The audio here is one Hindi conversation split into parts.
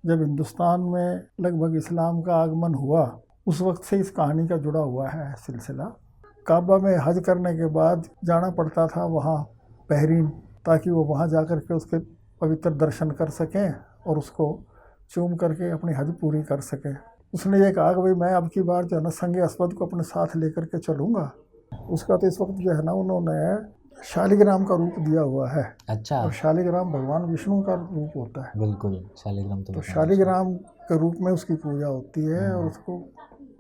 जब हिंदुस्तान में लगभग इस्लाम का आगमन हुआ उस वक्त से इस कहानी का जुड़ा हुआ है सिलसिला। काबा में हज करने के बाद जाना पड़ता था वहाँ बहरीन, ताकि वो वहाँ जा कर के उसके पवित्र दर्शन कर सकें और उसको चूम करके अपनी हज पूरी कर सकें। उसने ये कहा कि भाई मैं अब की बार जो है ना संगे अस्वद को अपने साथ लेकर के चलूँगा। उसका तो इस वक्त जो है ना उन्होंने शालिग्राम का रूप दिया हुआ है। अच्छा। और शालिग्राम भगवान विष्णु का रूप होता है। बिल्कुल, शालिग्राम तो शालिग्राम के रूप में उसकी पूजा होती है और उसको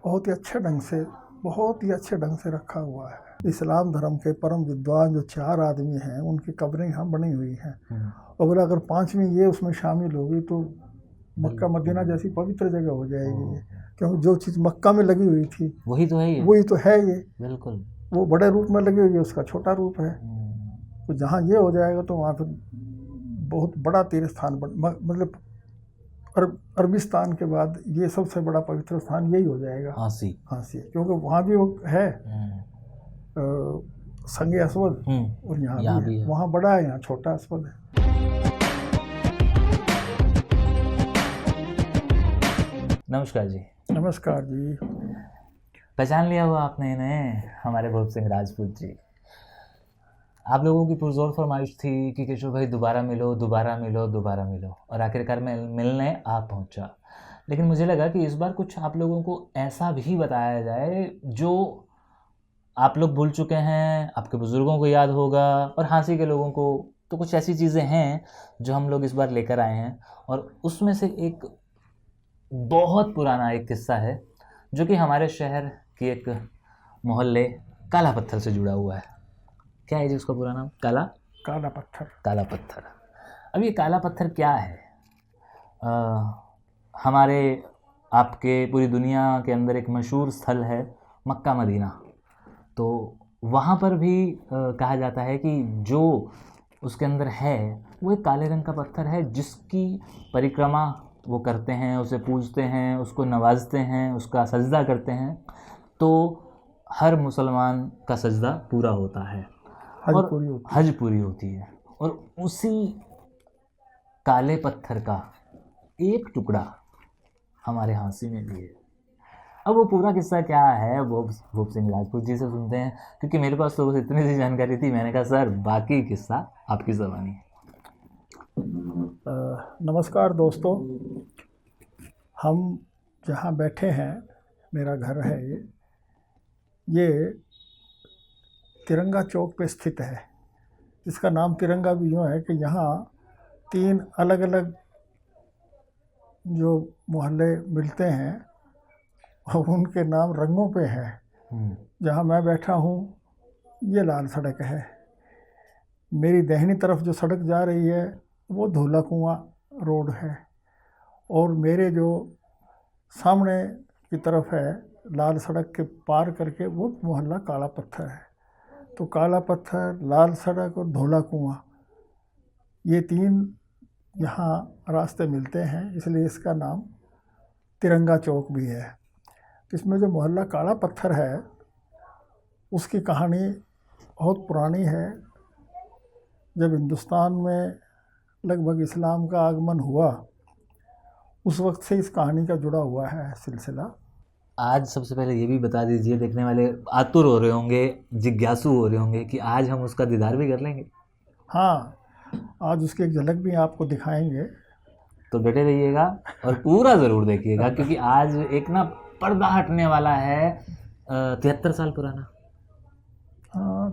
बहुत ही अच्छे ढंग से रखा हुआ है। इस्लाम धर्म के परम विद्वान जो 4 आदमी हैं उनकी कब्रें यहाँ बनी हुई हैं। और अगर 5वीं ये उसमें शामिल होगी तो मक्का मदीना जैसी पवित्र जगह हो जाएगी। क्योंकि जो चीज़ मक्का में लगी हुई थी वही तो है ये। बिल्कुल, वो बड़े रूप में लगी हुई है, उसका छोटा रूप है। तो जहाँ ये हो जाएगा तो वहाँ फिर बहुत बड़ा तीर्थ स्थान मतलब अरबिस्तान के बाद ये सबसे बड़ा पवित्र स्थान यही हो जाएगा, हाँसी। क्योंकि वहाँ भी वो है संगे अस्वद और यहाँ भी है। वहाँ बड़ा है, यहाँ छोटा अस्वद है। नमस्कार जी। नमस्कार जी। पहचान लिया हुआ आपने इन्हें, हमारे भूप सिंह राजपूत जी। आप लोगों की पुरजोर फरमाइश थी कि किशोर भाई दोबारा मिलो, और आखिरकार मैं मिलने आ पहुंचा। लेकिन मुझे लगा कि इस बार कुछ आप लोगों को ऐसा भी बताया जाए जो आप लोग भूल चुके हैं, आपके बुजुर्गों को याद होगा और हाँसी के लोगों को। तो कुछ ऐसी चीज़ें हैं जो हम लोग इस बार लेकर आए हैं और उसमें से एक बहुत पुराना एक किस्सा है जो कि हमारे शहर की एक मोहल्ले काला पत्थर से जुड़ा हुआ है। क्या है जी उसका पूरा नाम? काला पत्थर। अब ये काला पत्थर क्या है? हमारे आपके पूरी दुनिया के अंदर एक मशहूर स्थल है मक्का मदीना। तो वहाँ पर भी कहा जाता है कि जो उसके अंदर है वो एक काले रंग का पत्थर है जिसकी परिक्रमा वो करते हैं, उसे पूजते हैं, उसको नवाजते हैं, उसका सजदा करते हैं तो हर मुसलमान का सजदा पूरा होता है और हज पूरी होती है। और उसी काले पत्थर का एक टुकड़ा हमारे हाँसी में भी है। अब वो पूरा किस्सा क्या है वो भूप सिंह राजपूत जी से सुनते हैं, क्योंकि मेरे पास तो बस इतनी सी जानकारी थी। मैंने कहा सर बाकी किस्सा आपकी ज़बानी है। नमस्कार दोस्तों, हम जहाँ बैठे हैं मेरा घर है ये तिरंगा चौक पे स्थित है। इसका नाम तिरंगा भी यूँ है कि यहाँ 3 अलग अलग जो मोहल्ले मिलते हैं और उनके नाम रंगों पे है। जहाँ मैं बैठा हूँ ये लाल सड़क है। मेरी दाहिनी तरफ जो सड़क जा रही है वो धोला कुआं रोड है और मेरे जो सामने की तरफ है लाल सड़क के पार करके वो मोहल्ला काला पत्थर है। तो काला पत्थर, लाल सड़क और धोला कुआं ये 3 यहाँ रास्ते मिलते हैं, इसलिए इसका नाम तिरंगा चौक भी है। इसमें जो मोहल्ला काला पत्थर है उसकी कहानी बहुत पुरानी है। जब हिंदुस्तान में लगभग इस्लाम का आगमन हुआ उस वक्त से इस कहानी का जुड़ा हुआ है सिलसिला। आज सबसे पहले ये भी बता दीजिए, देखने वाले आतुर हो रहे होंगे, जिज्ञासु हो रहे होंगे कि आज हम उसका दीदार भी कर लेंगे। हाँ, आज उसकी एक झलक भी आपको दिखाएंगे, तो बैठे रहिएगा और पूरा ज़रूर देखिएगा क्योंकि आज एक ना पर्दा हटने वाला है 73 साल पुराना। हाँ,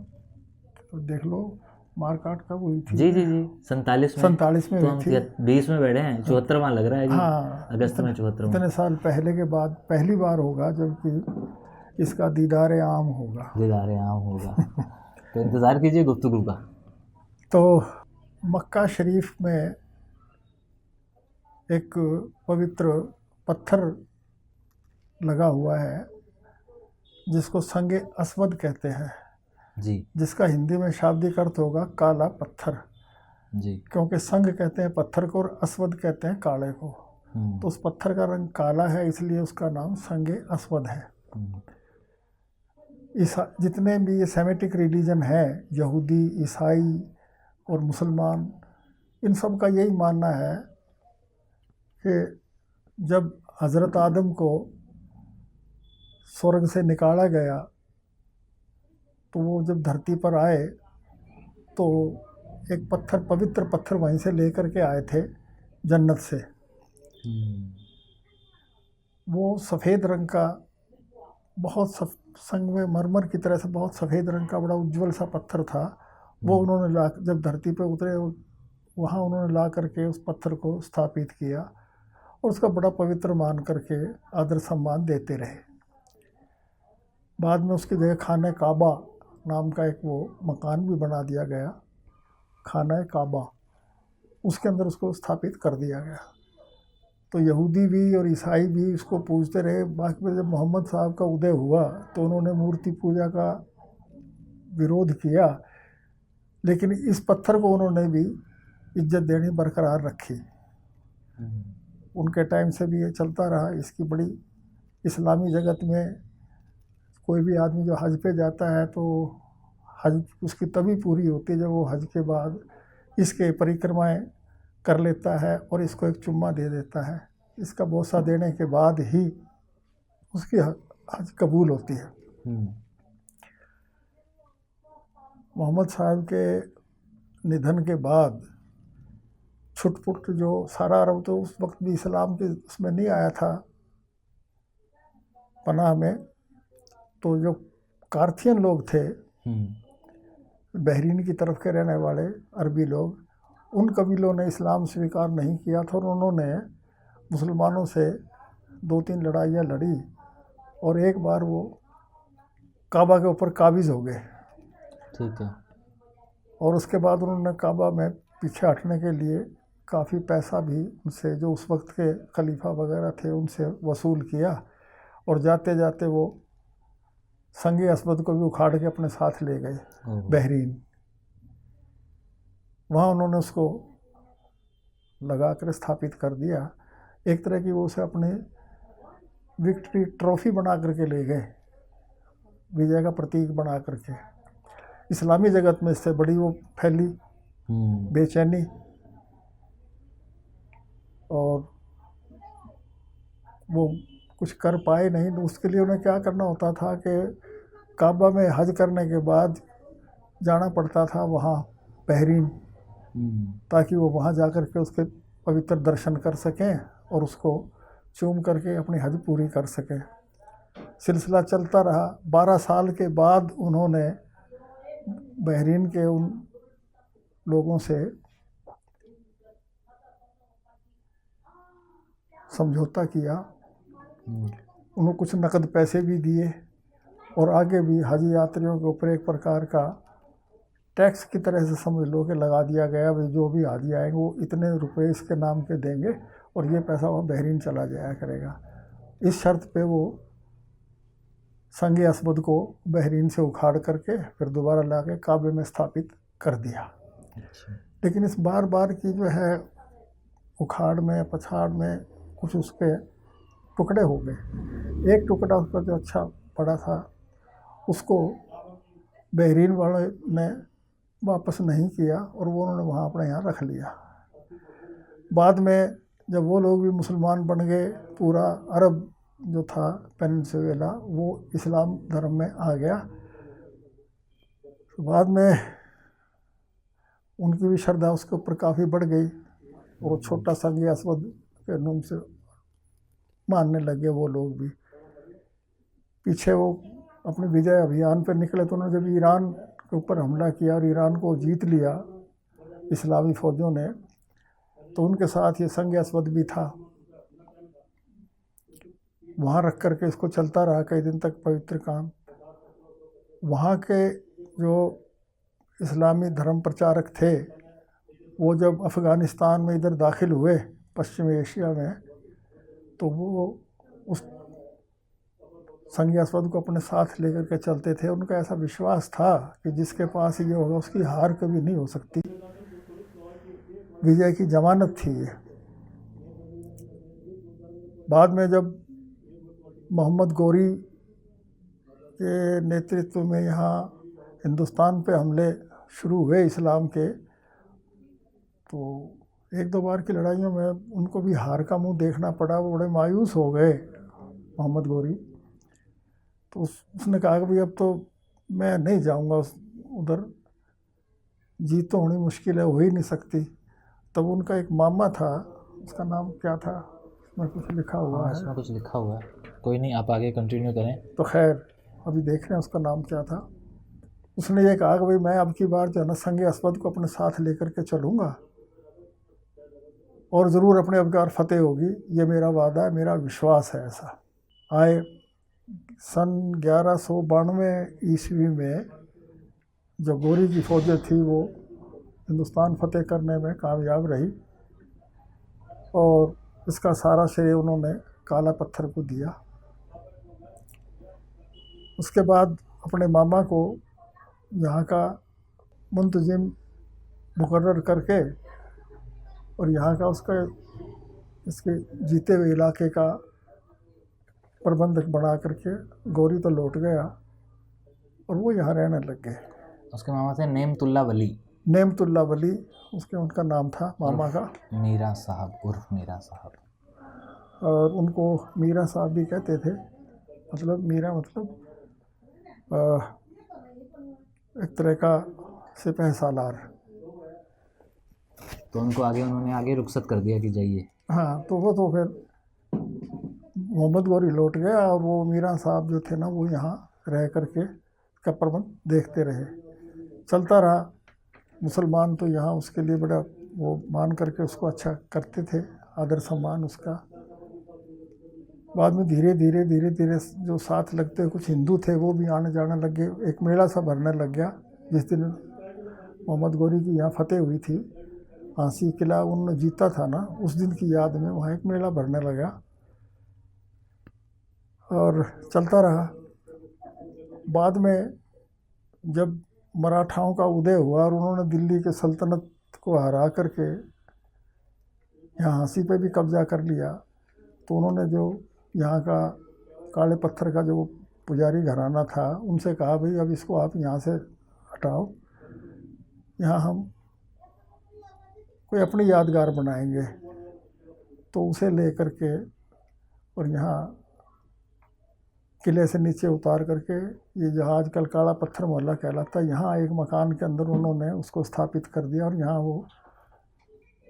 तो देख लो मारकाट कब हुई थी? जी 47 में। तो हम 20 में बैठे हैं, 74वां लग रहा है जी। हाँ, अगस्त में 74। इतने साल पहले के बाद पहली बार होगा जबकि इसका दीदार आम होगा। तो इंतज़ार कीजिए गुफ्तगू का। तो मक्का शरीफ में एक पवित्र पत्थर लगा हुआ है जिसको संगे अस्वद कहते हैं जी, जिसका हिंदी में शाब्दिक अर्थ होगा काला पत्थर जी। क्योंकि संग कहते हैं पत्थर को और अस्वद कहते हैं काले को। तो उस पत्थर का रंग काला है इसलिए उसका नाम संगे अस्वद है। जितने भी ये सेमेटिक रिलीजन है, यहूदी, ईसाई और मुसलमान, इन सब का यही मानना है कि जब हज़रत आदम को स्वर्ग से निकाला गया तो वो जब धरती पर आए तो एक पत्थर, पवित्र पत्थर वहीं से लेकर के आए थे जन्नत से। वो सफ़ेद रंग का, बहुत संगमरमर की तरह से बहुत सफ़ेद रंग का बड़ा उज्जवल सा पत्थर था। वो उन्होंने ला, जब धरती पे उतरे वहाँ उन्होंने ला करके उस पत्थर को स्थापित किया और उसका बड़ा पवित्र मान करके आदर सम्मान देते रहे। बाद में उसकी जगह खाने काबा नाम का एक वो मकान भी बना दिया गया, खाना काबा, उसके अंदर उसको स्थापित कर दिया गया। तो यहूदी भी और ईसाई भी उसको पूजते रहे। बाकी में जब मोहम्मद साहब का उदय हुआ तो उन्होंने मूर्ति पूजा का विरोध किया, लेकिन इस पत्थर को उन्होंने भी इज्जत देनी बरकरार रखी। उनके टाइम से भी ये चलता रहा। इसकी बड़ी इस्लामी जगत में कोई भी आदमी जो हज पे जाता है तो हज उसकी तभी पूरी होती है जब वो हज के बाद इसके परिक्रमाएं कर लेता है और इसको एक चुम्मा दे देता है। इसका बोसा देने के बाद ही उसकी हज कबूल होती है। मोहम्मद साहब के निधन के बाद छुटपुट जो सारा अरब तो उस वक्त भी इस्लाम के उसमें नहीं आया था पनाह में, तो जो कार्थियन लोग थे बहरीन की तरफ के रहने वाले अरबी लोग, उन कबीलों ने इस्लाम स्वीकार नहीं किया था और उन्होंने मुसलमानों से 2-3 लड़ाइयाँ लड़ी और एक बार वो काबा के ऊपर काबिज़ हो गए। ठीक है। और उसके बाद उन्होंने काबा में पीछे हटने के लिए काफ़ी पैसा भी उनसे, जो उस वक्त के खलीफा वगैरह थे, उनसे वसूल किया और जाते जाते वो संगे अस्मद को भी उखाड़ के अपने साथ ले गए बहरीन। वहाँ उन्होंने उसको लगा कर स्थापित कर दिया। एक तरह की वो उसे अपने विक्ट्री ट्रॉफी बना करके ले गए, विजय का प्रतीक बना करके। इस्लामी जगत में इससे बड़ी वो फैली बेचैनी, और वो कुछ कर पाए नहीं। तो उसके लिए उन्हें क्या करना होता था कि काबा में हज करने के बाद जाना पड़ता था वहाँ बहरीन, ताकि वो वहाँ जा कर के उसके पवित्र दर्शन कर सकें और उसको चूम करके अपनी हज पूरी कर सकें। सिलसिला चलता रहा। 12 साल के बाद उन्होंने बहरीन के उन लोगों से समझौता किया, उन्हें कुछ नकद पैसे भी दिए और आगे भी हज यात्रियों के ऊपर एक प्रकार का टैक्स की तरह से समझ लो कि लगा दिया गया, भाई जो भी हाजी आएंगे वो इतने रुपए इसके नाम के देंगे और ये पैसा वहाँ बहरीन चला जाया करेगा। इस शर्त पे वो संगे अस्मद को बहरीन से उखाड़ करके फिर दोबारा ला के काबे में स्थापित कर दिया। लेकिन इस बार बार की जो है उखाड़ में पछाड़ में कुछ उसके टुकड़े हो गए। एक टुकड़ा उसका जो अच्छा बड़ा था उसको बहरीन वाले ने वापस नहीं किया और वो उन्होंने वहाँ अपने यहाँ रख लिया। बाद में जब वो लोग भी मुसलमान बन गए, पूरा अरब जो था पेनिनसुला वो इस्लाम धर्म में आ गया, तो बाद में उनकी भी श्रद्धा उसके ऊपर काफ़ी बढ़ गई और छोटा संग अस्मद के नाम से मानने लगे वो लोग भी। पीछे वो अपने विजय अभियान पर निकले तो उन्होंने जब ईरान के ऊपर हमला किया और ईरान को जीत लिया इस्लामी फ़ौजों ने, तो उनके साथ ये संग अस्मद भी था। वहाँ रख कर के इसको चलता रहा कई दिन तक पवित्र काम। वहाँ के जो इस्लामी धर्म प्रचारक थे वो जब अफ़गानिस्तान में इधर दाखिल हुए पश्चिमी एशिया में, तो वो उस संग अस्मद को अपने साथ लेकर के चलते थे। उनका ऐसा विश्वास था कि जिसके पास ये होगा उसकी हार कभी नहीं हो सकती, विजय की जमानत थी ये। बाद में जब मोहम्मद गौरी के नेतृत्व में यहाँ हिंदुस्तान पे हमले शुरू हुए इस्लाम के, तो एक दो बार की लड़ाइयों में उनको भी हार का मुंह देखना पड़ा, वो बड़े मायूस हो गए मोहम्मद गौरी। तो उसने कहा कि भाई अब तो मैं नहीं जाऊंगा उधर, जीत तो होनी मुश्किल है, हो ही नहीं सकती। तब उनका एक मामा था, उसका नाम क्या था, उसमें कुछ लिखा हुआ है। इसमें कुछ लिखा हुआ है, कोई नहीं, आप आगे कंटिन्यू करें। तो खैर अभी देख रहे हैं उसका नाम क्या था। उसने ये कहा कि भाई मैं अब की बार जो है ना संगे अस्पद को अपने साथ लेकर के चलूँगा और ज़रूर अपने अब की बार फतेह होगी, ये मेरा वादा है, मेरा विश्वास है ऐसा। आए सन 1192 ईस्वी में जो गौरी की फौजें थी वो हिंदुस्तान फतेह करने में कामयाब रही और इसका सारा श्रेय उन्होंने काला पत्थर को दिया। उसके बाद अपने मामा को यहाँ का मुंतजिम मुकर्रर करके और यहाँ का उसका इसके जीते हुए इलाके का प्रबंधक बना करके गौरी तो लौट गया और वो यहाँ रहने लग गए। उसके मामा थे नेमतुल्ला वली। नेमतुल्ला वली उसके उनका नाम था मामा का। मीरा साहब उर्फ मीरा साहब। और उनको मीरा साहब भी कहते थे। मतलब मीरा मतलब एक तरह का सिपह सालार। तो उनको उन्होंने आगे रुखसत कर दिया कि जाइए। हाँ, तो वो तो फिर मोहम्मद गौरी लौट गया और वो मीरा साहब जो थे ना वो यहाँ रह करके का प्रबंध देखते रहे। चलता रहा। मुसलमान तो यहाँ उसके लिए बड़ा वो मान करके उसको अच्छा करते थे, आदर सम्मान उसका। बाद में धीरे धीरे जो साथ लगते कुछ हिंदू थे वो भी आने जाने लग गए। एक मेला सा भरने लग गया। जिस दिन मोहम्मद गौरी की यहाँ फतेह हुई थी, हांसी किला उन्होंने जीता था ना, उस दिन की याद में वहाँ एक मेला भरने लगा और चलता रहा। बाद में जब मराठाओं का उदय हुआ और उन्होंने दिल्ली के सल्तनत को हरा करके यहाँ हांसी पे भी कब्जा कर लिया, तो उन्होंने जो यहाँ का काले पत्थर का जो पुजारी घराना था उनसे कहा भाई अब इसको आप यहाँ से हटाओ, यहाँ हम कोई अपनी यादगार बनाएंगे। तो उसे ले करके और यहाँ किले से नीचे उतार करके ये जहाँ आजकल काला पत्थर मोहल्ला कहलाता है, यहाँ एक मकान के अंदर उन्होंने उसको स्थापित कर दिया और यहाँ वो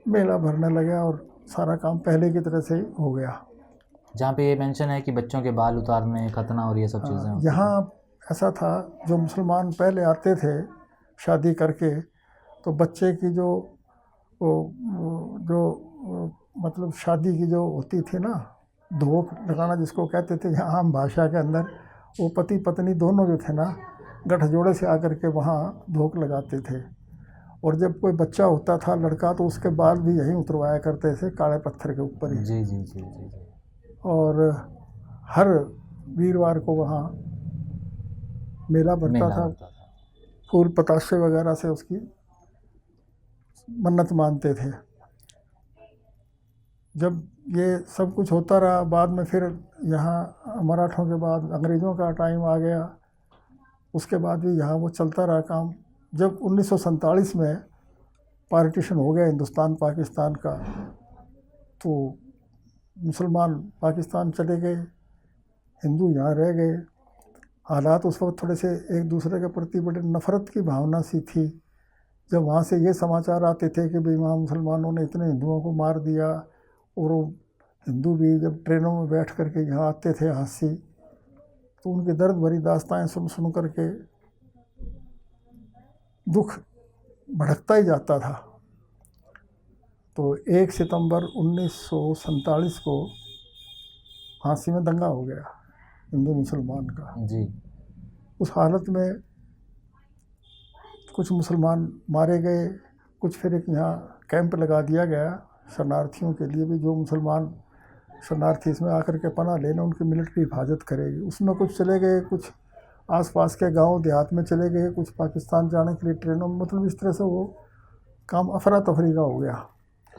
मेला भरने लगा और सारा काम पहले की तरह से ही हो गया। जहाँ पे ये मेंशन है कि बच्चों के बाल उतारने, खतना और ये सब चीज़ें। यहाँ ऐसा था, जो मुसलमान पहले आते थे शादी करके, तो बच्चे की जो मतलब शादी की जो होती थी ना, धोख लगाना जिसको कहते थे यहाँ आम भाषा के अंदर, वो पति पत्नी दोनों जो थे ना गठजोड़े से आकर के वहाँ धोख लगाते थे। और जब कोई बच्चा होता था लड़का तो उसके बाल भी यहीं उतरवाया करते थे काले पत्थर के ऊपर ही। जी जी जी जी जी। और हर वीरवार को वहाँ मेला भरता था। फूल पताशे वगैरह से उसकी मन्नत मानते थे। जब ये सब कुछ होता रहा, बाद में फिर यहाँ मराठों के बाद अंग्रेज़ों का टाइम आ गया, उसके बाद भी यहाँ वो चलता रहा काम। जब 1947 में पार्टीशन हो गया हिंदुस्तान पाकिस्तान का, तो मुसलमान पाकिस्तान चले गए, हिंदू यहाँ रह गए। हालात उस वक्त थोड़े से एक दूसरे के प्रति बड़े नफ़रत की भावना सी थी। जब वहाँ से ये समाचार आते थे कि भाई वहाँ मुसलमानों ने इतने हिंदुओं को मार दिया, और वो हिंदू भी जब ट्रेनों में बैठ करके यहाँ आते थे हांसी, तो उनकी दर्द भरी दास्तानें सुन करके दुख भड़कता ही जाता था। तो 1 सितंबर 1947 को हांसी में दंगा हो गया हिंदू मुसलमान का जी। उस हालत में कुछ मुसलमान मारे गए, कुछ फिर एक यहाँ कैंप लगा दिया गया शरणार्थियों के लिए भी, जो मुसलमान शरणार्थी इसमें आकर के पनाह लेना उनकी मिलिट्री हिफाजत करेगी। उसमें कुछ चले गए, कुछ आसपास के गांव देहात में चले गए, कुछ पाकिस्तान जाने के लिए ट्रेनों में, मतलब इस तरह से वो काम अफरा तफरी का हो गया।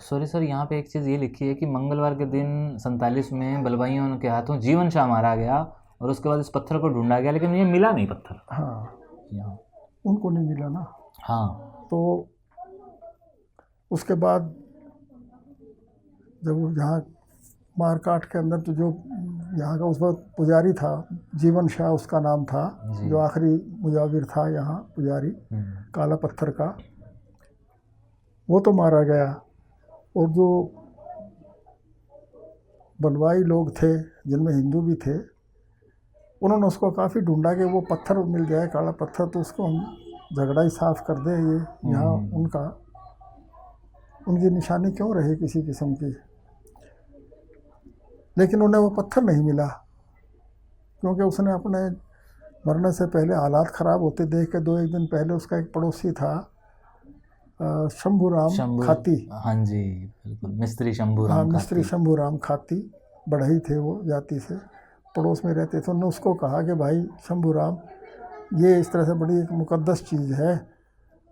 सॉरी सर, यहाँ पे एक चीज़ ये लिखी है कि मंगलवार के दिन 47 में बलवाइयों के हाथों जीवन शाह मारा गया और उसके बाद इस पत्थर को ढूंढा गया, लेकिन ये मिला नहीं पत्थर। हाँ, यहाँ उनको नहीं मिला ना। हाँ। तो उसके बाद जब वो यहाँ मारकाट के अंदर तो जो यहाँ का उस वक्त पुजारी था, जीवन शाह उसका नाम था, जी। जो आखिरी मुजाविर था यहाँ पुजारी काला पत्थर का, वो तो मारा गया। और जो बलवाई लोग थे जिनमें हिंदू भी थे, उन्होंने उसको काफ़ी ढूंढा कि वो पत्थर मिल जाए, काला पत्थर, तो उसको हम झगड़ा ही साफ कर दें। ये यहाँ उनकी निशानी क्यों रही किसी किस्म की, लेकिन उन्हें वो पत्थर नहीं मिला, क्योंकि उसने अपने मरने से पहले हालात ख़राब होते देख के 2-1 दिन पहले उसका एक पड़ोसी था शंभूराम खाती, हाँ जी बिल्कुल, मिस्त्री शंभूराम, हाँ मिस्त्री शंभूराम खाती, बढ़ई थे वो जाति से, पड़ोस में रहते थे। उन्होंने उसको कहा कि भाई शंभूराम, ये इस तरह से बड़ी एक मुकद्दस चीज़ है,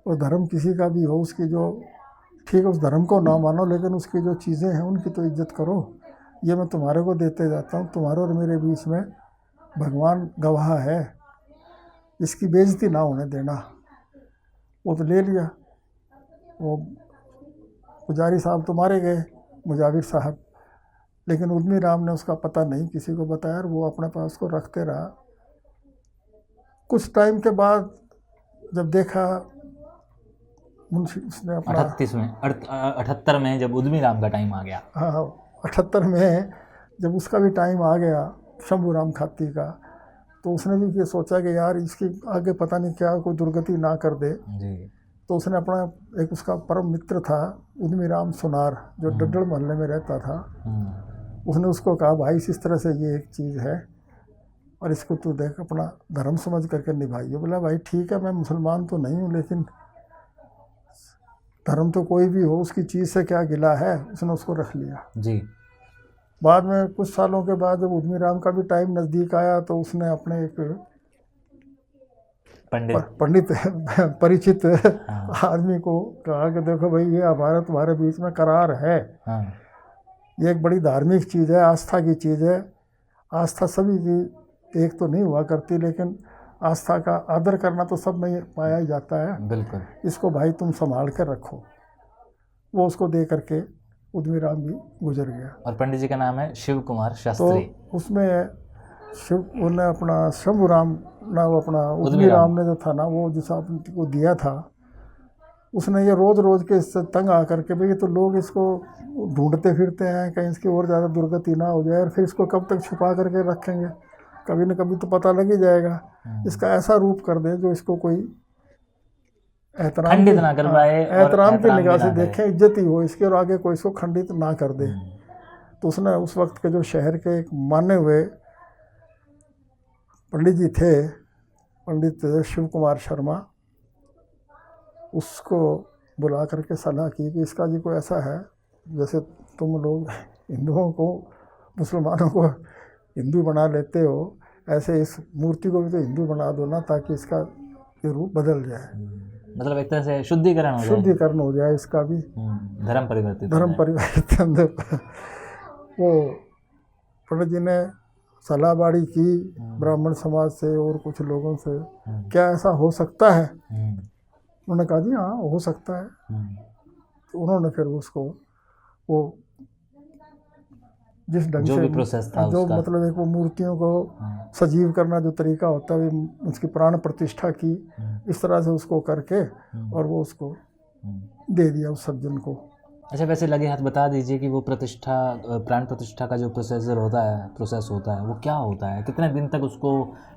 और धर्म किसी का भी हो, उसकी जो ठीक है उस धर्म को ना मानो, लेकिन उसकी जो चीज़ें हैं उनकी तो इज्जत करो। ये मैं तुम्हारे को देते जाता हूँ, तुम्हारे और मेरे बीच में भगवान गवाह है, इसकी बेइज्जती ना होने देना। वो तो ले लिया। वो पुजारी साहब तो मारे गए, मुजाविर साहब, लेकिन उद्यमी राम ने उसका पता नहीं किसी को बताया, और वो अपने पास को रखते रहा। कुछ टाइम के बाद जब देखा मुंशी, उसने अपना 78 में जब उद्यमी राम का टाइम आ गया, हाँ 78 में जब उसका भी टाइम आ गया शंभूराम खाती का, तो उसने भी ये सोचा कि यार इसकी आगे पता नहीं क्या कोई दुर्गति ना कर दे जी। तो उसने अपना एक उसका परम मित्र था उद्यमी राम सुनार, जो डड्डड़ मोहल्ले में रहता था, उसने उसको कहा भाई इस तरह से ये एक चीज़ है और इसको तू देख अपना धर्म समझ करके निभाइए। बोला भाई ठीक है, मैं मुसलमान तो नहीं हूँ, लेकिन धर्म तो कोई भी हो, उसकी चीज़ से क्या गिला है। उसने उसको रख लिया जी। बाद में कुछ सालों के बाद जब उद्यमी राम का भी टाइम नज़दीक आया तो उसने अपने एक पंडित परिचित आदमी को कहा कि देखो भाई ये हमारे तुम्हारे बीच में करार है, ये एक बड़ी धार्मिक चीज़ है, आस्था की चीज़ है। आस्था सभी की एक तो नहीं हुआ करती, लेकिन आस्था का आदर करना तो सब में पाया ही जाता है। बिल्कुल। इसको भाई तुम संभाल कर रखो। वो उसको दे करके उद्यमी राम भी गुजर गया। और पंडित जी का नाम है शिव कुमार शास्त्री। तो उसमें उन्हें अपना शंभूराम ना, वो अपना उद्यमी राम ने जो था ना, वो जिस आपने को दिया था, उसने ये रोज़ रोज़ के इससे तंग आकर के भाई तो लोग इसको ढूंढते फिरते हैं कहीं इसकी और ज़्यादा दुर्गति ना हो जाए, और फिर इसको कब तक छुपा करके रखेंगे, कभी न कभी तो पता लग ही जाएगा। इसका ऐसा रूप कर दे जो इसको कोई एहतराम खंडित ना कर पाए, एहतराम की निगाह से देखें, इज्जत ही हो इसके, और आगे कोई इसको खंडित ना कर दे। तो उसने उस वक्त के जो शहर के एक माने हुए पंडित जी थे, पंडित शिव कुमार शर्मा, उसको बुला करके सलाह की कि इसका जी कोई ऐसा है, जैसे तुम लोग हिंदुओं को मुसलमानों को हिंदू बना लेते हो, ऐसे इस मूर्ति को भी तो हिंदू बना दो ना, ताकि इसका ये रूप बदल जाए, मतलब एक तरह से शुद्धिकरण हो जाए इसका भी, धर्म परिवर्तित। वो पंडित जी ने सलाह बाड़ी की ब्राह्मण समाज से और कुछ लोगों से, क्या ऐसा हो सकता है? उन्होंने कहा जी हाँ हो सकता है। तो उन्होंने फिर उसको वो जिस ढंग से प्रोसेस था जो उसका, मतलब एक वो मूर्तियों को सजीव करना जो तरीका होता है, उसकी प्राण प्रतिष्ठा की, इस तरह से उसको करके और वो उसको दे दिया उस सज्जन को। अच्छा, वैसे लगे हाथ बता दीजिए कि वो प्रतिष्ठा, प्राण प्रतिष्ठा का जो प्रोसेस होता है वो क्या होता है? कितने दिन तक उसको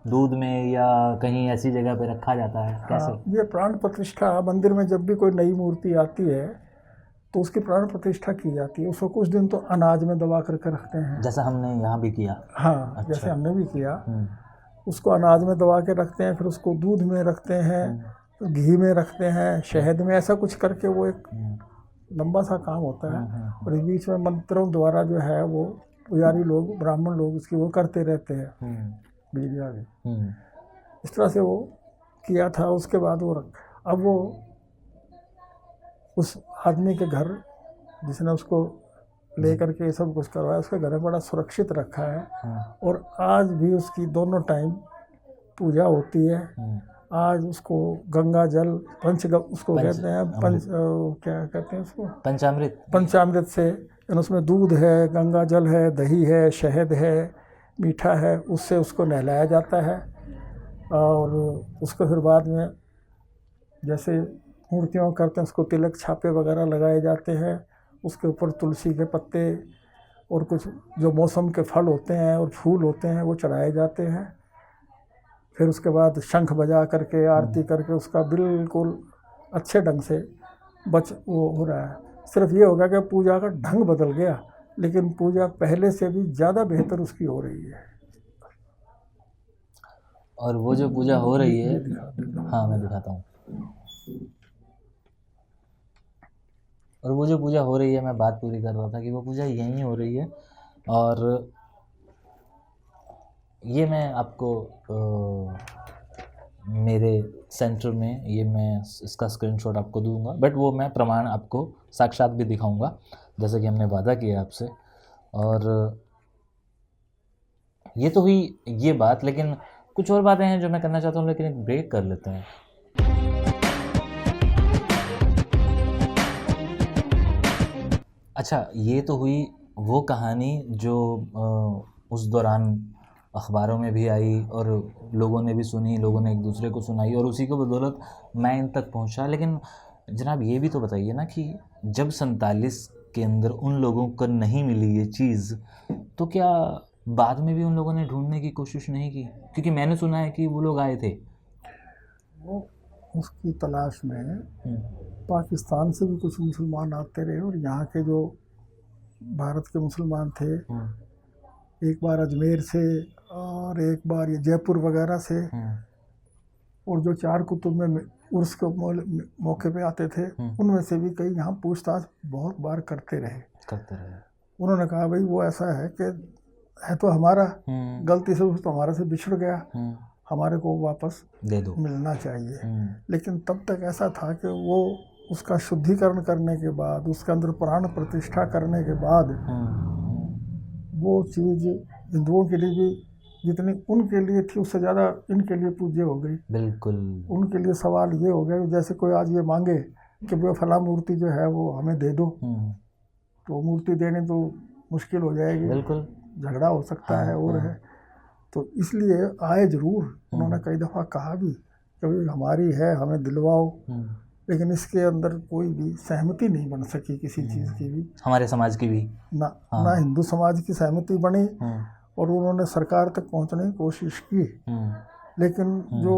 दूध में या कहीं ऐसी जगह पे रखा जाता है, कैसे? ये प्राण प्रतिष्ठा मंदिर में जब भी कोई नई मूर्ति आती है तो उसकी प्राण प्रतिष्ठा की जाती है। उसको कुछ दिन तो अनाज में दबा करके रखते हैं, जैसा हमने यहाँ भी किया। हाँ, अच्छा। जैसे हमने भी किया, उसको अनाज में दबा के रखते हैं, फिर उसको दूध में रखते हैं, तो घी में रखते हैं, शहद में, ऐसा कुछ करके वो एक लंबा सा काम होता है। और इस बीच में मंत्रों द्वारा जो है वो पुजारी लोग, ब्राह्मण लोग उसकी वो करते रहते हैं बीजिया भी। इस तरह से वो किया था। उसके बाद वो अब वो उस आदमी के घर जिसने उसको ले करके सब कुछ करवाया, उसके घर में बड़ा सुरक्षित रखा है, और आज भी उसकी दोनों टाइम पूजा होती है। आज उसको गंगा जल उसको कहते हैं क्या कहते हैं उसको, पंचामृत से, यानी उसमें दूध है, गंगा जल है, दही है, शहद है, मीठा है, उससे उसको नहलाया जाता है। और उसको फिर बाद में जैसे मूर्तियों करते हैं उसको तिलक छापे वगैरह लगाए जाते हैं, उसके ऊपर तुलसी के पत्ते और कुछ जो मौसम के फल होते हैं और फूल होते हैं वो चढ़ाए जाते हैं। फिर उसके बाद शंख बजा करके आरती करके उसका बिल्कुल अच्छे ढंग से वो हो रहा है। सिर्फ ये होगा कि पूजा का ढंग बदल गया, लेकिन पूजा पहले से भी ज़्यादा बेहतर उसकी हो रही है। और वो जो पूजा हो रही है, हाँ मैं दिखाता हूँ। और वो जो पूजा हो रही है, मैं बात पूरी कर रहा था कि वो पूजा यहीं हो रही है। और ये मैं आपको मेरे सेंटर में ये मैं इसका स्क्रीनशॉट आपको दूंगा, बट वो मैं प्रमाण आपको साक्षात भी दिखाऊंगा जैसे कि हमने वादा किया आपसे। और ये तो हुई ये बात, लेकिन कुछ और बातें हैं जो मैं करना चाहता हूँ, लेकिन एक ब्रेक कर लेते हैं। अच्छा, ये तो हुई वो कहानी जो उस दौरान अखबारों में भी आई और लोगों ने भी सुनी, लोगों ने एक दूसरे को सुनाई और उसी की बदौलत मैं इन तक पहुंचा। लेकिन जनाब ये भी तो बताइए ना कि जब 47 के अंदर उन लोगों को नहीं मिली ये चीज़, तो क्या बाद में भी उन लोगों ने ढूंढने की कोशिश नहीं की? क्योंकि मैंने सुना है कि वो लोग आए थे, वो उसकी तलाश में पाकिस्तान से भी कुछ मुसलमान आते रहे और यहाँ के जो भारत के मुसलमान थे, एक बार अजमेर से और एक बार ये जयपुर वगैरह से, और जो चार कुतुब में उर्स के मौके पे आते थे उनमें से भी कई यहाँ पूछताछ बहुत बार करते रहे। उन्होंने कहा भाई वो ऐसा है कि है तो हमारा, गलती से तो हमारे से बिछड़ गया, हमारे को वापस दे दो, मिलना चाहिए। लेकिन तब तक ऐसा था कि वो उसका शुद्धिकरण करने के बाद, उसके अंदर प्राण प्रतिष्ठा करने के बाद वो चीज़ हिंदुओं के लिए भी जितनी उनके लिए थी उससे ज़्यादा इनके लिए पूज्य हो गई। बिल्कुल। उनके लिए सवाल ये हो गया जैसे कोई आज ये मांगे कि वो फला मूर्ति जो है वो हमें दे दो, तो मूर्ति देने तो मुश्किल हो जाएगी, बिल्कुल झगड़ा हो सकता है और है, तो इसलिए आए ज़रूर। उन्होंने कई दफ़ा कहा भी कि हमारी है, हमें दिलवाओ, लेकिन इसके अंदर कोई भी सहमति नहीं बन सकी किसी चीज़ की भी, हमारे समाज की भी ना हिंदू समाज की सहमति बनी। और उन्होंने सरकार तक पहुंचने की कोशिश की, लेकिन जो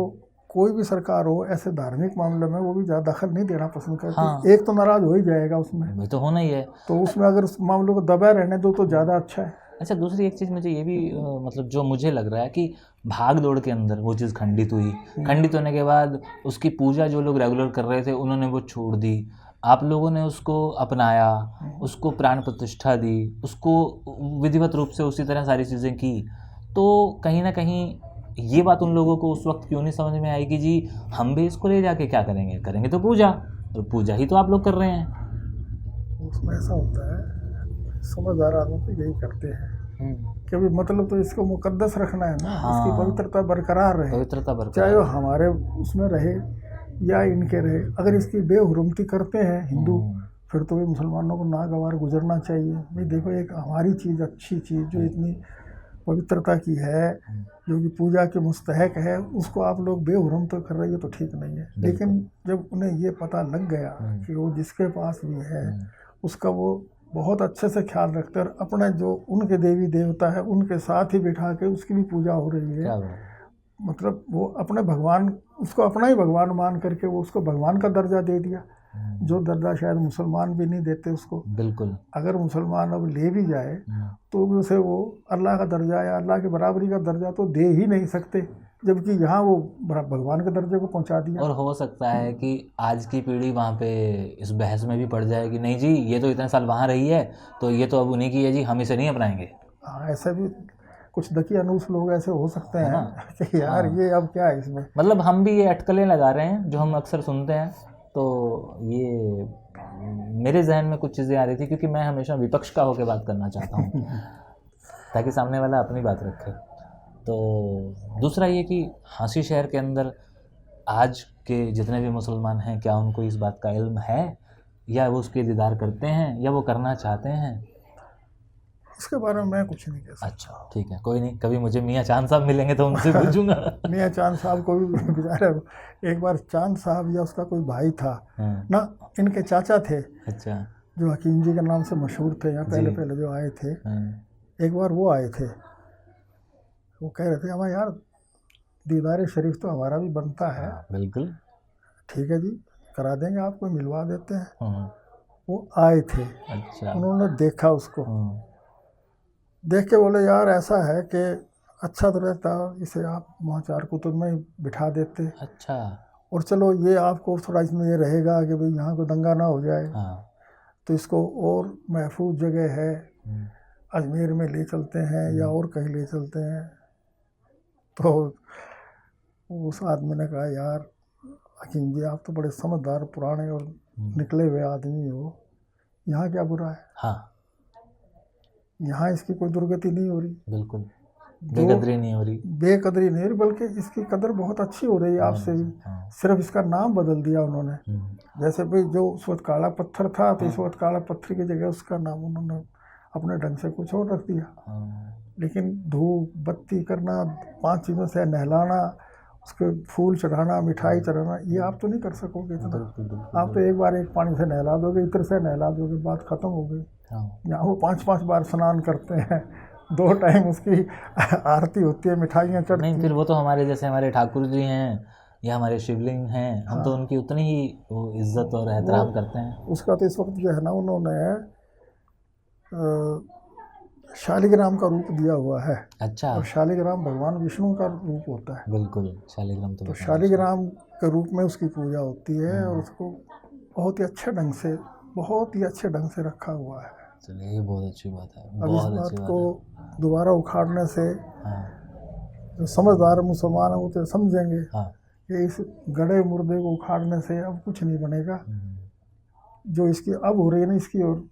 कोई भी सरकार हो ऐसे धार्मिक मामले में वो भी ज़्यादा दखल नहीं देना पसंद करती। एक तो नाराज़ हो ही जाएगा उसमें, तो होना ही है, तो उसमें अगर उस मामलों को दबाए रहने दो तो ज़्यादा अच्छा है। अच्छा, दूसरी एक चीज़ मुझे ये भी मतलब जो मुझे लग रहा है कि भाग दौड़ के अंदर वो चीज़ खंडित हुई, खंडित होने के बाद उसकी पूजा जो लोग रेगुलर कर रहे थे उन्होंने वो छोड़ दी, आप लोगों ने उसको अपनाया, उसको प्राण प्रतिष्ठा दी, उसको विधिवत रूप से उसी तरह सारी चीज़ें की, तो कहीं ना कहीं ये बात उन लोगों को उस वक्त क्यों नहीं समझ में आई कि जी हम भी इसको ले जाके क्या करेंगे, करेंगे तो पूजा, और पूजा ही तो आप लोग कर रहे हैं। उसमें ऐसा होता है, समझदार आदमी तो यही करते हैं कि भाई मतलब तो इसको मुकद्दस रखना है ना, इसकी पवित्रता बरकरार रहे, चाहे वो हमारे उसमें रहे या इनके रहे। अगर इसकी बेहुरमती करते हैं हिंदू, फिर तो भी मुसलमानों को नागवार गुजरना चाहिए। भाई देखो, एक हमारी चीज़, अच्छी चीज़ जो इतनी पवित्रता की है, जो कि पूजा के मुस्तहक है, उसको आप लोग बेहुरम तो कर रही है तो ठीक नहीं है। लेकिन जब उन्हें ये पता लग गया कि वो जिसके पास भी है उसका वो बहुत अच्छे से ख्याल रखते हैं, और अपने जो उनके देवी देवता है उनके साथ ही बिठा के उसकी भी पूजा हो रही है। मतलब वो अपने भगवान, उसको अपना ही भगवान मान करके वो उसको भगवान का दर्जा दे दिया, जो दर्जा शायद मुसलमान भी नहीं देते उसको। बिल्कुल, अगर मुसलमान अब ले भी जाए तो भी उसे वो अल्लाह का दर्जा या अल्लाह के बराबरी का दर्जा तो दे ही नहीं सकते, जबकि यहाँ वो भगवान के दर्जे को पहुँचा दिया। और हो सकता है कि आज की पीढ़ी वहाँ पे इस बहस में भी पड़ जाए कि नहीं जी ये तो इतने साल वहाँ रही है तो ये तो अब उन्हीं की है जी, हम इसे नहीं अपनाएंगे। हाँ, ऐसा भी कुछ दकियानूस लोग ऐसे हो सकते हैं कि यार ये अब क्या है इसमें, मतलब हम भी ये अटकलें लगा रहे हैं जो हम अक्सर सुनते हैं। तो ये मेरे जहन में कुछ चीज़ें आ रही थी, क्योंकि मैं हमेशा विपक्ष का होकर बात करना चाहता हूँ ताकि सामने वाला अपनी बात रखे। तो दूसरा ये कि हांसी शहर के अंदर आज के जितने भी मुसलमान हैं, क्या उनको इस बात का इल्म है, या वो उसके दीदार करते हैं, या वो करना चाहते हैं? इसके बारे में मैं कुछ नहीं कह सकता। अच्छा, ठीक है, कोई नहीं, कभी मुझे मियाँ चांद साहब मिलेंगे तो उनसे पूछूंगा। मियाँ चांद साहब को भी बेचारे, एक बार चांद साहब या उसका कोई भाई था हाँ, ना, इनके चाचा थे अच्छा, जो हकीम जी के नाम से मशहूर थे, यहाँ पहले जी। पहले जो आए थे। हाँ, एक बार वो आए थे, वो कह रहे थे हमारा यार दीदार शरीफ तो हमारा भी बनता है। हाँ, बिल्कुल। ठीक है जी, करा देंगे, आपको मिलवा देते हैं। हाँ, वो आए थे, अच्छा। उन्होंने देखा उसको, हाँ, देख के बोले यार ऐसा है कि अच्छा तो रहता इसे आप वहाँ चार कुतुब में ही बिठा देते, अच्छा। और चलो ये आपको थोड़ा इसमें ये रहेगा कि भाई यहाँ कोई दंगा ना हो जाए, हाँ, तो इसको और महफूज जगह है, अजमेर में ले चलते हैं या और कहीं ले चलते हैं। तो उस आदमी ने कहा यार हकीम जी आप तो बड़े समझदार पुराने और निकले हुए आदमी हो, यहाँ क्या बुरा है, हाँ, यहाँ इसकी कोई दुर्गति नहीं हो रही, बिल्कुल, बेकदरी नहीं हो रही। बेकदरी नहीं हो रही, बल्कि इसकी कदर बहुत अच्छी हो रही है आपसे भी। हाँ, सिर्फ इसका नाम बदल दिया उन्होंने, जैसे भाई जो उस वक्त काला पत्थर था तो इस वक्त काला पत्थर की जगह उसका नाम उन्होंने अपने ढंग से कुछ और रख दिया। हाँ, लेकिन धूप बत्ती करना, 5 चीज़ों से नहलाना, उसके फूल चढ़ाना, मिठाई चढ़ाना, ये आप तो नहीं कर सकोगे इतना। बिल्कुल, बिल्कुल, आप तो एक बार एक पानी से नहला दोगे, इत्र से नहला दोगे, बात खत्म हो गई। हाँ, यहाँ वो 5-5 बार स्नान करते हैं, 2 टाइम उसकी आरती होती है, मिठाइयाँ चढ़ती नहीं, हैं। फिर वो तो हमारे जैसे हमारे ठाकुर जी हैं या हमारे शिवलिंग हैं, हम तो उनकी उतनी ही वो इज्जत और एहतराम करते हैं। उसका तो इस वक्त जो है ना उन्होंने शालिग्राम का रूप दिया हुआ है, अच्छा, और शालिग्राम भगवान विष्णु का रूप होता है। बिल्कुल, शालिग्राम तो तो बताया। शालिग्राम के रूप में उसकी पूजा होती है, और उसको बहुत ही अच्छे ढंग से, बहुत ही अच्छे ढंग से रखा हुआ है। चलिए, ये बहुत अच्छी बात है, अब इस बहुत अच्छी बात बात को है। दोबारा उखाड़ने से हाँ, जो समझदार मुसलमान हैं वो तो समझेंगे हाँ, कि इस गड़े मुर्दे को उखाड़ने से अब कुछ नहीं बनेगा, जो इसकी अब हो रही है ना इसकी और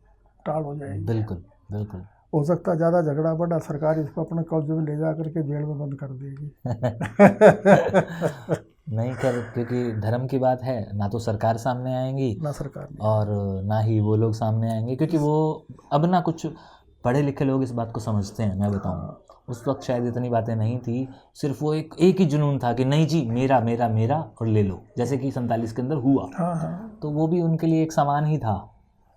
टाल हो जाएगी। बिल्कुल, बिल्कुल। हो सकता है ज़्यादा झगड़ा बढ़ा, सरकार इसको अपने कब्जे में ले जा करके जेल में बंद कर देगी। नहीं, खैर, क्योंकि धर्म की बात है, ना तो सरकार सामने आएंगी ना सरकार ने, और ना ही वो लोग सामने आएंगे, क्योंकि वो अब ना कुछ पढ़े लिखे लोग इस बात को समझते हैं। मैं बताऊं, उस वक्त शायद इतनी बातें नहीं थी, सिर्फ वो एक ही जुनून था कि नहीं जी, मेरा मेरा मेरा और ले लो, जैसे कि 47 के अंदर हुआ। हाँ हाँ, तो वो भी उनके लिए एक सामान ही था,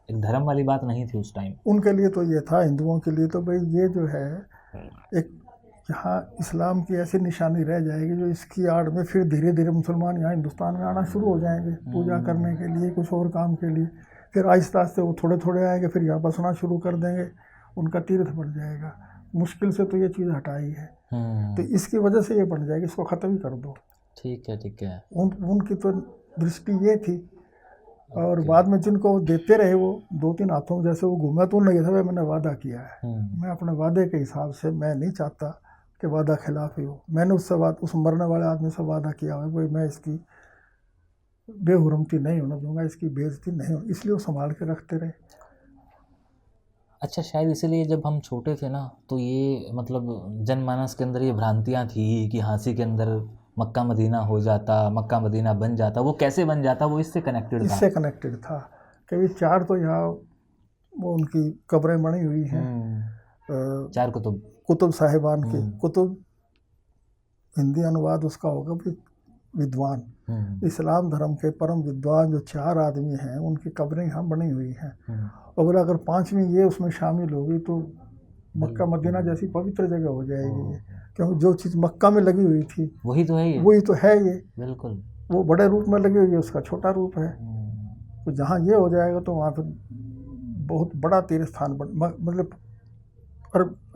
एक धर्म वाली बात नहीं थी उस टाइम। उनके लिए तो ये था, हिंदुओं के लिए तो भाई ये जो है एक यहाँ इस्लाम की ऐसी निशानी रह जाएगी जो इसकी आड़ में फिर धीरे धीरे मुसलमान यहाँ हिंदुस्तान में आना शुरू हो जाएंगे पूजा करने के लिए, कुछ और काम के लिए। फिर आहिस्ता आहिस्ता वो थोड़े थोड़े आएंगे, फिर यहाँ बसना शुरू कर देंगे, उनका तीर्थ बन जाएगा। मुश्किल से तो ये चीज़ हटाई है, तो इसकी वजह से ये बन जाएगी, इसको ख़त्म ही कर दो। ठीक है, ठीक है। उनकी तो दृष्टि ये थी, और बाद में जिनको देते रहे वो 2-3 हाथों में जैसे वो घूमे, तो नहीं था मैंने वादा किया है, मैं अपने वादे के हिसाब से, मैं नहीं चाहता कि वादा खिलाफ ही हो। मैंने उससे उस मरने वाले आदमी से वादा किया है भाई मैं इसकी बेहुरमती नहीं होने दूंगा, इसकी बेइज्जती नहीं हो, इसलिए वो संभाल के रखते रहे। अच्छा, शायद इसीलिए जब हम छोटे थे ना, तो ये मतलब जनमानस के अंदर ये भ्रांतियाँ थी कि हाँसी के अंदर मक्का मदीना हो जाता, मक्का मदीना बन जाता। वो कैसे बन जाता, वो इससे कनेक्टेड था। इससे कनेक्टेड था कि 4 तो यहाँ वो उनकी कब्रें बनी हुई हैं, 4 कुतुब, कुतुब साहिबान की। कुतुब हिंदी अनुवाद उसका होगा विद्वान। इस्लाम धर्म के परम विद्वान जो 4 आदमी हैं उनकी कब्रें यहाँ बनी हुई हैं, और अगर 5वीं ये उसमें शामिल होगी तो मक्का मदीना जैसी पवित्र जगह हो जाएगी ये, क्योंकि जो चीज़ मक्का में लगी हुई थी वही तो है ये, वही तो है ये। बिल्कुल, वो बड़े रूप में लगी हुई है, उसका छोटा रूप है। तो जहाँ ये हो जाएगा तो वहाँ फिर बहुत बड़ा तीर्थ स्थान मतलब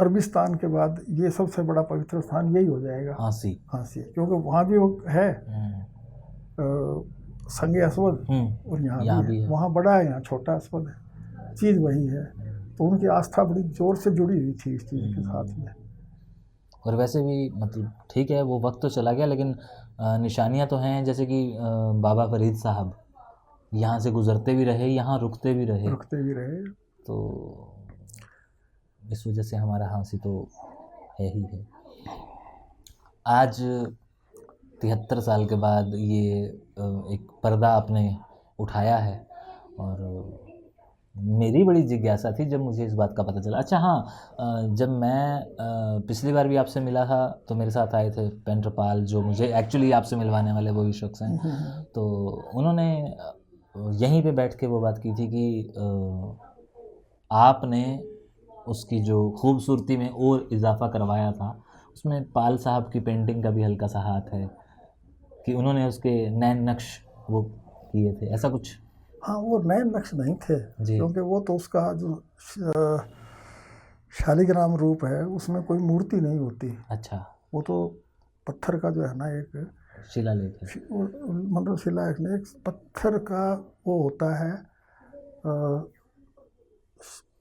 अरबिस्तान के बाद ये सबसे बड़ा पवित्र स्थान यही हो जाएगा, हाँसी, क्योंकि वहाँ भी वो है संगे अस्वद, और यहाँ भी है। वहाँ बड़ा है, यहाँ छोटा अस्वद है, चीज़ वही है। तो उनकी आस्था बड़ी जोर से जुड़ी हुई थी इस चीज़ के साथ में। और वैसे भी मतलब ठीक है, वो वक्त तो चला गया, लेकिन निशानियाँ तो हैं, जैसे कि बाबा फरीद साहब यहाँ से गुज़रते भी रहे, यहाँ रुकते भी रहे, तो इस वजह से हमारा हाँसी तो है ही है। आज 73 साल के बाद ये एक पर्दा आपने उठाया है। और मेरी बड़ी जिज्ञासा थी जब मुझे इस बात का पता चला। अच्छा हाँ, जब मैं पिछली बार भी आपसे मिला था तो मेरे साथ आए थे पेंट्रपाल, जो मुझे एक्चुअली आपसे मिलवाने वाले वही शख्स हैं। तो उन्होंने यहीं पे बैठ के वो बात की थी कि आपने उसकी जो खूबसूरती में और इजाफा करवाया था, उसमें पाल साहब की पेंटिंग का भी हल्का सा हाथ है कि उन्होंने उसके नैन नक्श वो किए थे, ऐसा कुछ। हाँ, वो नए नक्श नहीं थे, जी। क्योंकि वो तो उसका जो शालिग्राम रूप है उसमें कोई मूर्ति नहीं होती। अच्छा, वो तो पत्थर का जो है ना एक शिलालेख है। मतलब शिलालेख नहीं, एक पत्थर का वो होता है,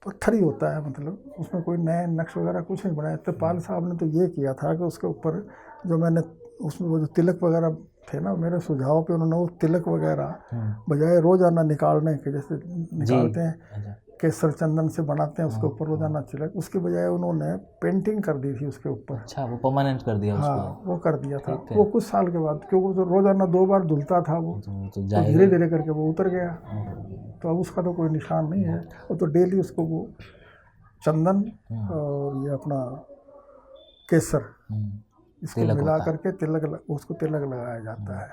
पत्थर ही होता है, मतलब उसमें कोई नए नक्श वगैरह कुछ नहीं बनाया। तो पाल साहब ने तो ये किया था कि उसके ऊपर जो मैंने उसमें वो जो तिलक वगैरह थे ना, मेरे सुझाव पे उन्होंने वो तिलक वगैरह बजाय रोजाना निकालने के, जैसे निकालते हैं केसर चंदन से बनाते हैं उसके ऊपर रोजाना तिलक, उसके बजाय उन्होंने पेंटिंग कर दी थी उसके ऊपर। अच्छा, वो परमानेंट कर दिया उसको। हाँ, वो कर दिया था। वो कुछ साल के बाद, क्योंकि तो रोजाना 2 बार धुलता था वो, तो धीरे धीरे करके वो उतर गया। तो अब उसका तो कोई निशान नहीं है। वो तो डेली उसको वो चंदन और ये अपना केसर इसको मिला करके उसको तिलक लगाया जाता है।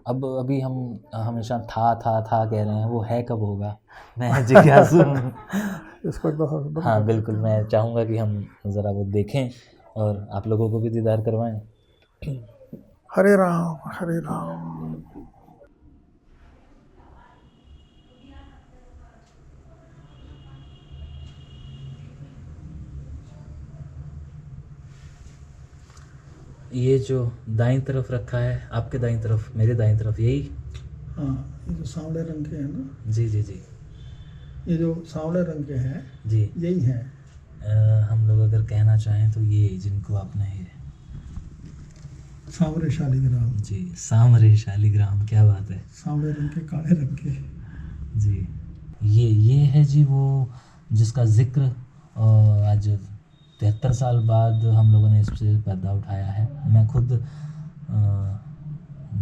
अब अभी हम हमेशा था कह रहे हैं, वो है कब होगा, मैं जिज्ञासु हूँ। इसको हाँ बिल्कुल, मैं चाहूँगा कि हम ज़रा वो देखें और आप लोगों को भी दीदार करवाएं। हरे राम हरे राम। ये जो दाईं तरफ रखा है, आपके दाईं तरफ, मेरे दाईं तरफ, यही? हाँ, ये जो सांवले रंग के हैं ना। जी जी जी, ये जो सांवले रंग के हैं जी, यही हैं। हम लोग अगर कहना चाहें तो ये जिनको आपने सांवरे शालिग्राम। जी, सांवरे शालिग्राम, क्या बात है। सांवले रंग के, काले रंग के। जी, ये है जी वो जिसका जिक्र आज 73 साल बाद हम लोगों ने इससे पर्दा उठाया है। मैं खुद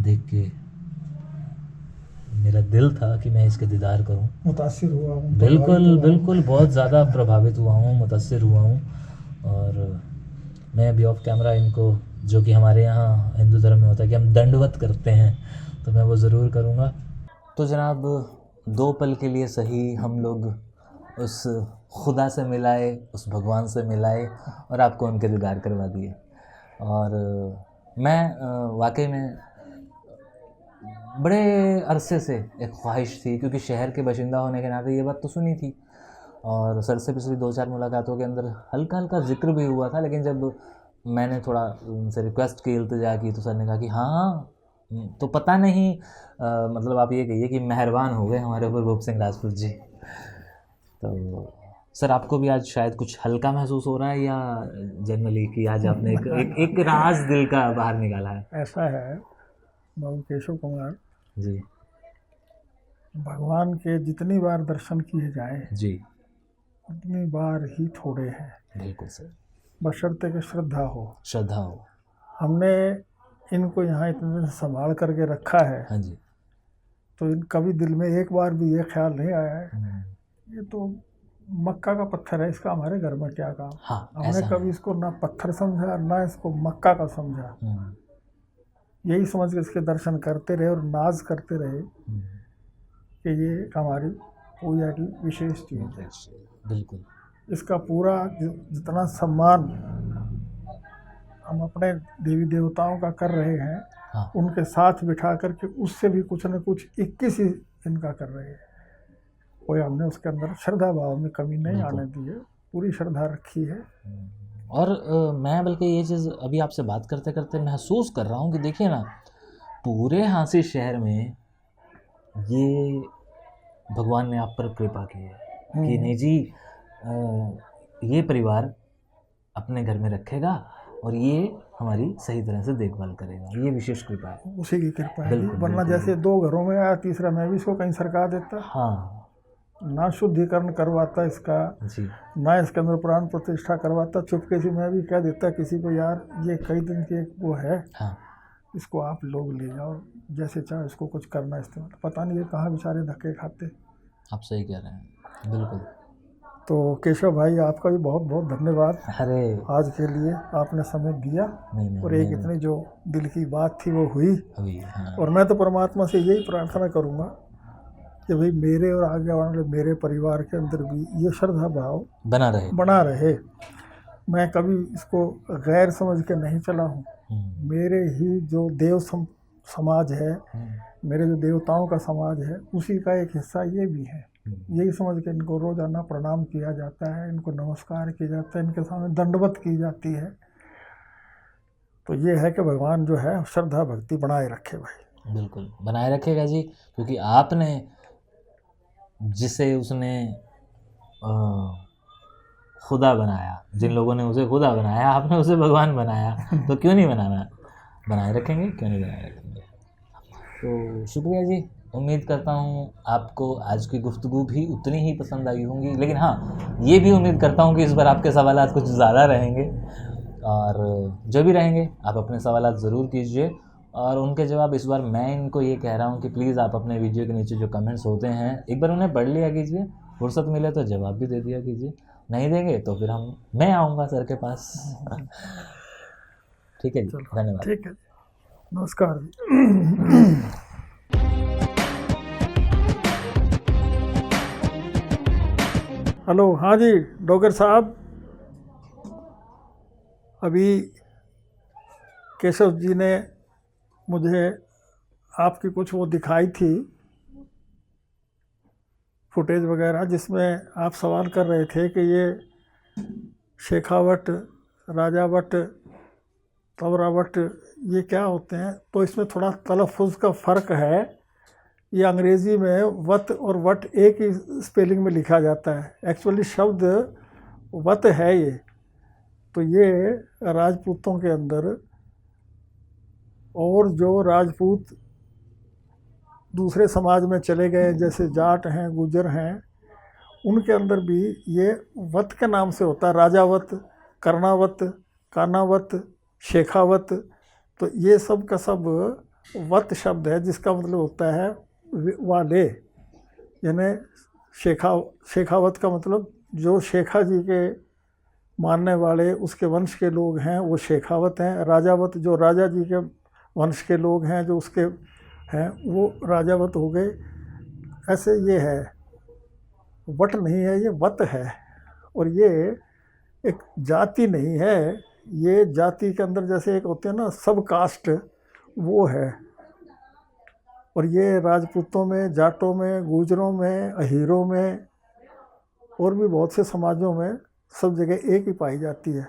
देख के मेरा दिल था कि मैं इसके दीदार करूं। मुतासिर हुआ हूँ, बिल्कुल बिल्कुल, बहुत ज़्यादा प्रभावित हुआ हूँ, मुतासिर हुआ हूँ। और मैं अभी ऑफ कैमरा इनको, जो कि हमारे यहाँ हिंदू धर्म में होता है कि हम दंडवत करते हैं, तो मैं वो ज़रूर करूँगा। तो जनाब, 2 पल के लिए सही हम लोग उस खुदा से मिलाए, उस भगवान से मिलाए और आपको उनके दीदार करवा दिए। और मैं वाकई में बड़े अरसे से एक ख्वाहिश थी, क्योंकि शहर के बाशिंदा होने के नाते ये बात तो सुनी थी और सर से पिछली 2-4 मुलाकातों के अंदर हल्का हल्का जिक्र भी हुआ था। लेकिन जब मैंने थोड़ा उनसे रिक्वेस्ट की, इल्तिजा की, तो सर ने कहा कि हाँ, तो पता नहीं, मतलब आप ये कहिए कि मेहरबान हो गए हमारे ऊपर भूप सिंह राजपूत जी। तो सर, आपको भी आज शायद कुछ हल्का महसूस हो रहा है, या जनरली कि आज आपने एक राज दिल का बाहर निकाला है? ऐसा है बाबू केशव कुमार जी, भगवान के जितनी बार दर्शन किए जाए जी, उतनी बार ही थोड़े हैं। बिल्कुल सर, बशर्ते कि श्रद्धा हो। श्रद्धा हो। हमने इनको यहाँ इतने दिन संभाल करके रखा है। हाँ जी। तो इन कभी दिल में एक बार भी ये ख्याल नहीं आया है ये तो मक्का का पत्थर है, इसका हमारे घर में क्या काम। हाँ, हमने कभी इसको ना पत्थर समझा ना इसको मक्का का समझा। यही समझ के इसके दर्शन करते रहे और नाज करते रहे कि ये हमारी पूजा की विशेष चीज़ है। बिल्कुल। इसका पूरा जितना सम्मान हम अपने देवी देवताओं का कर रहे हैं, हाँ, उनके साथ बिठा करके उससे भी कुछ न कुछ 21 ही इनका कर रहे हैं। कोई हमने उसके अंदर श्रद्धा भाव में कमी नहीं आने दी है, पूरी श्रद्धा रखी है। और मैं बल्कि ये चीज़ अभी आपसे बात करते करते महसूस कर रहा हूँ कि देखिए ना, पूरे हांसी शहर में ये भगवान ने आप पर कृपा की है कि नहीं जी, ये परिवार अपने घर में रखेगा और ये हमारी सही तरह से देखभाल करेगा। ये विशेष कृपा है, उसी की कृपा है। वरना जैसे 2 घरों में आया, तीसरा मैं भी इसको कहीं सरका देता। हाँ, ना शुद्धिकरण करवाता इसका जी, ना इसके अंदर प्राण प्रतिष्ठा करवाता, चुपके से मैं भी कह देता किसी को, यार ये कई दिन की वो है। हाँ, इसको आप लोग ले जाओ, जैसे चाहे इसको कुछ करना इस्तेमाल। पता नहीं ये कहाँ बेचारे धक्के खाते। आप सही कह रहे हैं, बिल्कुल। तो केशव भाई आपका भी बहुत बहुत धन्यवाद अरे आज के लिए, आपने समय दिया नहीं और एक इतनी जो दिल की बात थी वो हुई। अभी हाँ, और मैं तो परमात्मा से यही प्रार्थना करूँगा कि भाई मेरे और आगे वाले मेरे परिवार के अंदर भी ये श्रद्धा भाव बना रहे। मैं कभी इसको गैर समझ के नहीं चला हूँ। मेरे ही जो समाज है, मेरे जो देवताओं का समाज है, उसी का एक हिस्सा ये भी है। यही समझ के इनको रोजाना प्रणाम किया जाता है, इनको नमस्कार किया जाता है, इनके सामने दंडवत की जाती है। तो ये है कि भगवान जो है श्रद्धा भक्ति बनाए रखे भाई। बिल्कुल बनाए रखेगा जी, क्योंकि आपने जिसे उसने खुदा बनाया, जिन लोगों ने उसे खुदा बनाया, आपने उसे भगवान बनाया, तो क्यों नहीं बनाना, बनाए रखेंगे, क्यों नहीं बनाए रखेंगे। तो शुक्रिया जी, उम्मीद करता हूँ आपको आज की गुफ्तगू भी उतनी ही पसंद आई होंगी, लेकिन हाँ ये भी उम्मीद करता हूँ कि इस बार आपके सवालात कुछ ज़्यादा रहेंगे, और जो भी रहेंगे आप अपने सवालात ज़रूर कीजिए और उनके जवाब इस बार मैं इनको ये कह रहा हूँ कि प्लीज़ आप अपने वीडियो के नीचे जो कमेंट्स होते हैं एक बार उन्हें पढ़ लिया कीजिए, फुर्सत मिले तो जवाब भी दे दिया कीजिए, नहीं देंगे तो फिर मैं आऊँगा सर के पास। ठीक है जी, धन्यवाद। ठीक है, नमस्कार। हेलो, हाँ जी डॉक्टर साहब, अभी केशव जी ने मुझे आपकी कुछ वो दिखाई थी फुटेज वगैरह, जिसमें आप सवाल कर रहे थे कि ये शेखावट, राजावट, तवरावट ये क्या होते हैं। तो इसमें थोड़ा तलफ़ुज़ का फ़र्क है। ये अंग्रेज़ी में वत और वट एक ही स्पेलिंग में लिखा जाता है, एक्चुअली शब्द वत है ये। तो ये राजपूतों के अंदर, और जो राजपूत दूसरे समाज में चले गए जैसे जाट हैं, गुजर हैं, उनके अंदर भी ये वत के नाम से होता है, राजावत, कर्णावत, कानावत, शेखावत। तो ये सब का सब वत शब्द है, जिसका मतलब होता है वाले, यानी शेखावत का मतलब जो शेखा जी के मानने वाले उसके वंश के लोग हैं वो शेखावत हैं। राजावत जो राजा जी के वंश के लोग हैं जो उसके हैं वो राजावत हो गए। ऐसे ये है, वट नहीं है, ये वत है। और ये एक जाति नहीं है, ये जाति के अंदर जैसे एक होते हैं ना सब कास्ट, वो है। और ये राजपूतों में, जाटों में, गुजरों में, अहीरों में और भी बहुत से समाजों में सब जगह एक ही पाई जाती है।